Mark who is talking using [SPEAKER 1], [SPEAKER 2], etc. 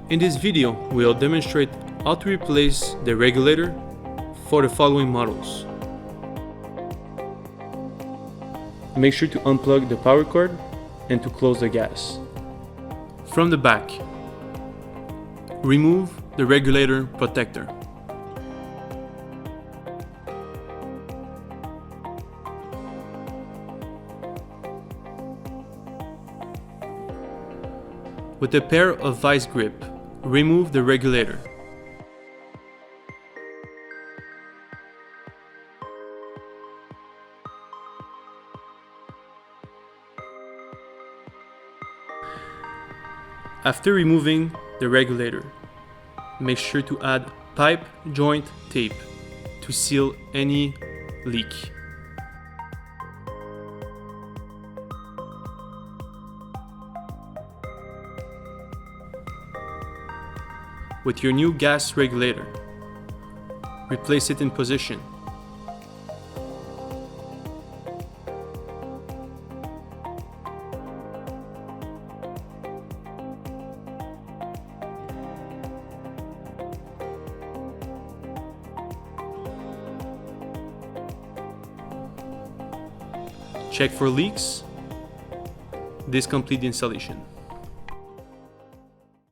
[SPEAKER 1] In this video, we'll demonstrate how to replace the regulator for the following models. Make sure to unplug the power cord and to close the gas. From the back, remove the regulator protector. With a pair of vice grip, remove the regulator. After removing the regulator, make sure to add pipe joint tape to seal any leak. With your new gas regulator, replace it in position. Check for leaks. This completes the installation.